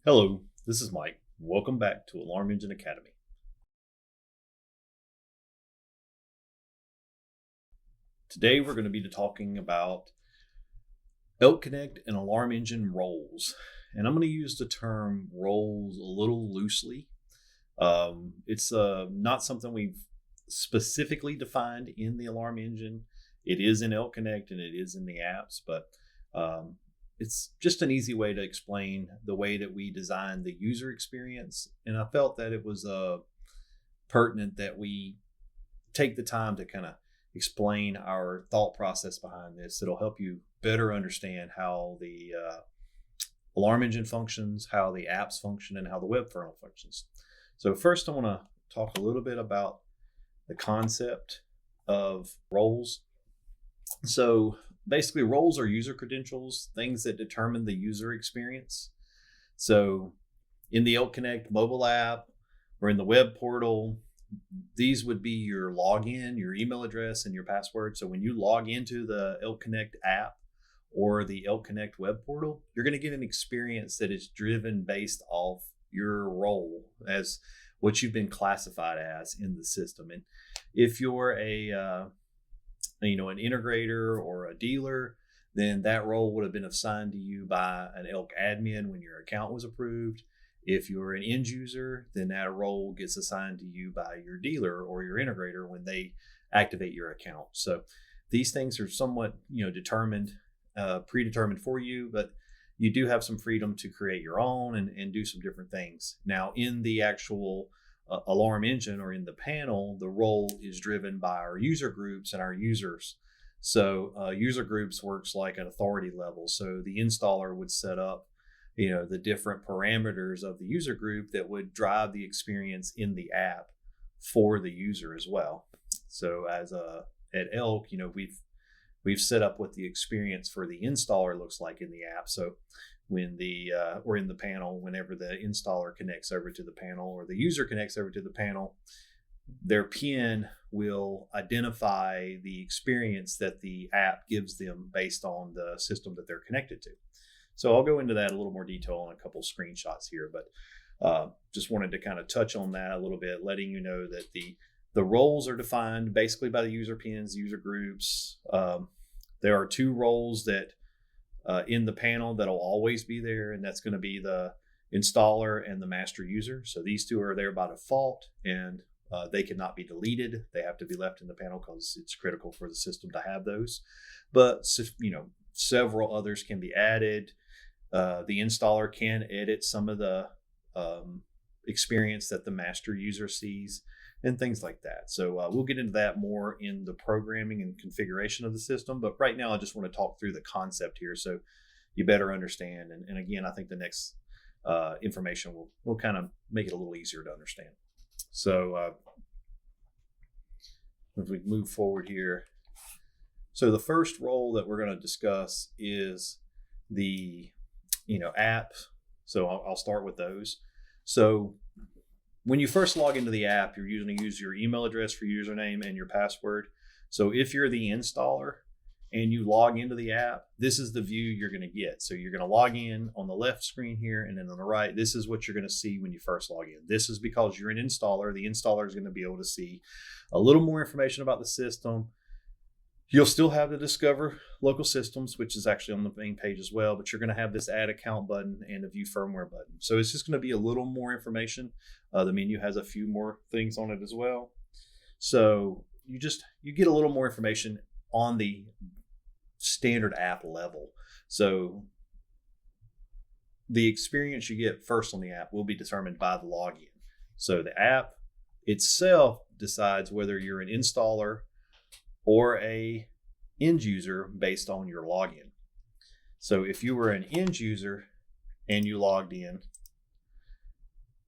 Hello, this is Mike. Welcome back to Alarm Engine Academy. Today we're going to be talking about ElkConnect and Alarm Engine roles. And I'm going to use the term roles a little loosely. It's not something we've specifically defined in the Alarm Engine. It is in ElkConnect and it is in the apps, but it's just an easy way to explain the way that we design the user experience. And I felt that it was pertinent that we take the time to kind of explain our thought process behind this. It'll help you better understand how the alarm engine functions, how the apps function, and how the web kernel functions. So first I want to talk a little bit about the concept of roles. So basically roles are user credentials, things that determine the user experience. So in the ElkConnect mobile app or in the web portal, these would be your login, your email address, and your password. So when you log into the ElkConnect app or the ElkConnect web portal, you're going to get an experience that is driven based off your role as what you've been classified as in the system. And if you're an integrator or a dealer, then that role would have been assigned to you by an Elk admin when your account was approved. If you're an end user, then that role gets assigned to you by your dealer or your integrator when they activate your account. So these things are somewhat, determined, predetermined for you, but you do have some freedom to create your own and do some different things. Now, in the actual alarm engine or in the panel, the role is driven by our user groups and our users. So user groups works like an authority level. So the installer would set up the different parameters of the user group that would drive the experience in the app for the user as well. So as at Elk, we've set up what the experience for the installer looks like in the app. So when or in the panel, whenever the installer connects over to the panel or the user connects over to the panel, their PIN will identify the experience that the app gives them based on the system that they're connected to. So I'll go into that a little more detail on a couple of screenshots here, but just wanted to kind of touch on that a little bit, letting you know that the roles are defined basically by the user pins, user groups. There are two roles that in the panel that'll always be there, and that's going to be the installer and the master user. So these two are there by default, and they cannot be deleted. They have to be left in the panel because it's critical for the system to have those. But several others can be added. The installer can edit some of the experience that the master user sees and things like that. So we'll get into that more in the programming and configuration of the system. But right now, I just want to talk through the concept here so you better understand. And again, I think the next information will kind of make it a little easier to understand. So if we move forward here. So the first role that we're going to discuss is the app. So I'll start with those. So when you first log into the app, you're going to use your email address for username and your password. So if you're the installer and you log into the app, this is the view you're going to get. So you're going to log in on the left screen here, and then on the right, this is what you're going to see when you first log in. This is because you're an installer. The installer is going to be able to see a little more information about the system. You'll still have the Discover Local Systems, which is actually on the main page as well, but you're going to have this Add Account button and a View Firmware button. So it's just going to be a little more information. The menu has a few more things on it as well. So you get a little more information on the standard app level. So the experience you get first on the app will be determined by the login. So the app itself decides whether you're an installer or a end user based on your login. So if you were an end user and you logged in,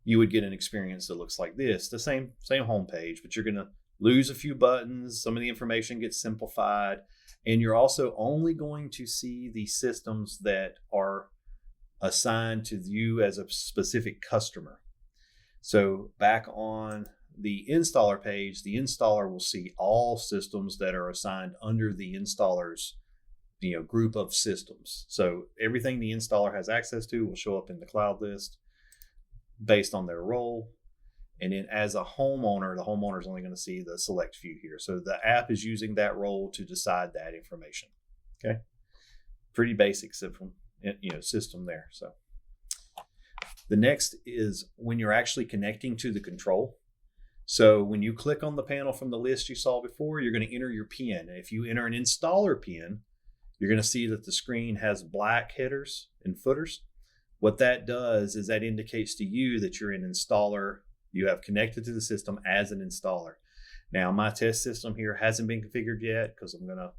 you would get an experience that looks like this, the same home page, but you're going to lose a few buttons. Some of the information gets simplified, and you're also only going to see the systems that are assigned to you as a specific customer. So back on the installer page, the installer will see all systems that are assigned under the installer's group of systems. So everything the installer has access to will show up in the cloud list based on their role. And then as a homeowner, the homeowner is only going to see the select few here. So the app is using that role to decide that information. Okay. Pretty basic system there. So the next is when you're actually connecting to the control. So when you click on the panel from the list you saw before, you're going to enter your PIN. And if you enter an installer PIN, you're going to see that the screen has black headers and footers. What that does is that indicates to you that you're an installer. You have connected to the system as an installer. Now, my test system here hasn't been configured yet because I'm going to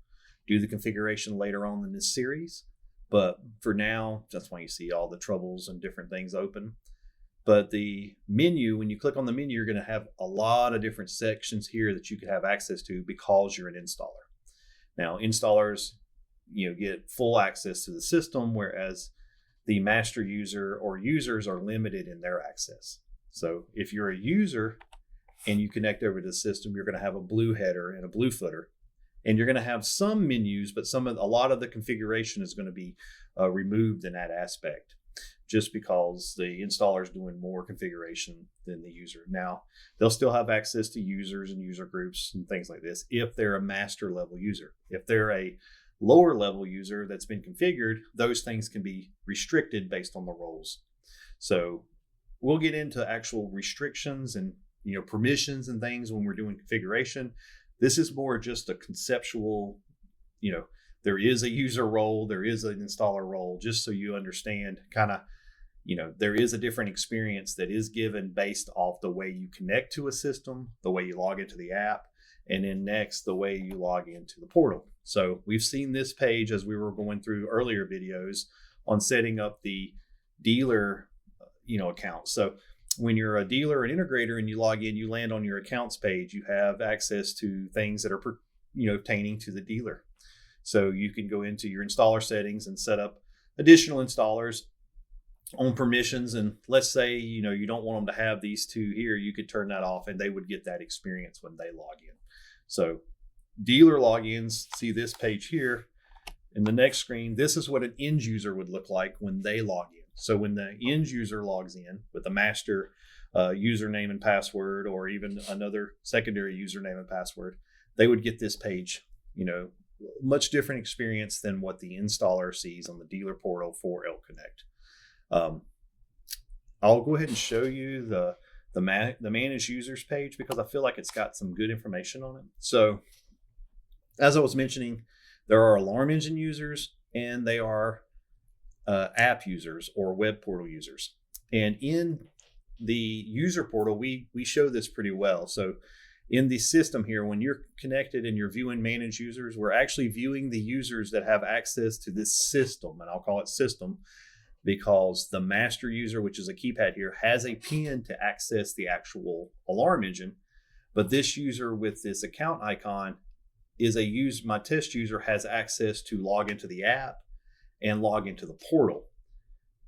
do the configuration later on in this series. But for now, that's why you see all the troubles and different things open. But the menu, when you click on the menu, you're going to have a lot of different sections here that you could have access to because you're an installer. Now, installers, get full access to the system, whereas the master user or users are limited in their access. So if you're a user and you connect over to the system, you're going to have a blue header and a blue footer, and you're going to have some menus, but a lot of the configuration is going to be removed in that aspect, just because the installer is doing more configuration than the user. Now, they'll still have access to users and user groups and things like this if they're a master level user. If they're a lower level user that's been configured, those things can be restricted based on the roles. So we'll get into actual restrictions and permissions and things when we're doing configuration. This is more just a conceptual, there is a user role, there is an installer role, just so you understand there is a different experience that is given based off the way you connect to a system, the way you log into the app, and then next, the way you log into the portal. So we've seen this page as we were going through earlier videos on setting up the dealer, account. So when you're a dealer or an integrator and you log in, you land on your accounts page, you have access to things that are, pertaining to the dealer. So you can go into your installer settings and set up additional installers on permissions. And let's say, you don't want them to have these two here, you could turn that off and they would get that experience when they log in. So dealer logins, see this page here. In the next screen, this is what an end user would look like when they log in. So when the end user logs in with a master username and password, or even another secondary username and password, they would get this page, much different experience than what the installer sees on the dealer portal for ElkConnect. I'll go ahead and show you the manage users page because I feel like it's got some good information on it. So as I was mentioning, there are alarm engine users and they are app users or web portal users. And in the user portal, we show this pretty well. So in the system here, when you're connected and you're viewing manage users, we're actually viewing the users that have access to this system, and I'll call it system because the master user, which is a keypad here, has a PIN to access the actual alarm engine. But this user with this account icon is my test user has access to log into the app and log into the portal.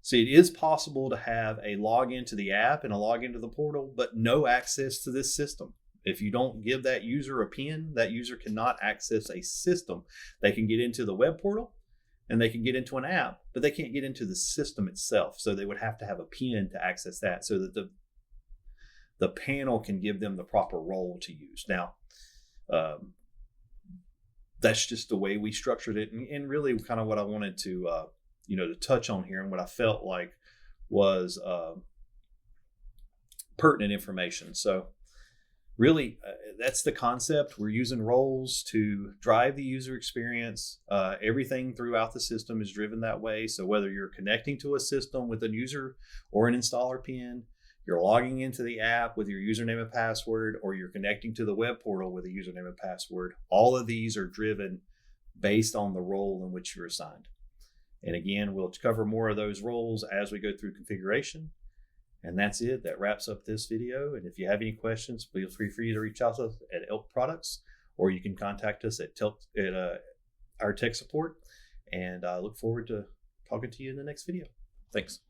So it is possible to have a log into the app and a log into the portal, but no access to this system. If you don't give that user a PIN, that user cannot access a system. They can get into the web portal and they can get into an app, but they can't get into the system itself. So they would have to have a PIN to access that so that the panel can give them the proper role to use. Now, that's just the way we structured it, and really kind of what I wanted to to touch on here and what I felt like was pertinent information. So really, that's the concept. We're using roles to drive the user experience. Everything throughout the system is driven that way. So whether you're connecting to a system with a user or an installer PIN, you're logging into the app with your username and password, or you're connecting to the web portal with a username and password, all of these are driven based on the role in which you're assigned. And again, we'll cover more of those roles as we go through configuration. And that's it. That wraps up this video. And if you have any questions, feel free for you to reach out to us at ELK Products, or you can contact us at our tech support. And I look forward to talking to you in the next video. Thanks.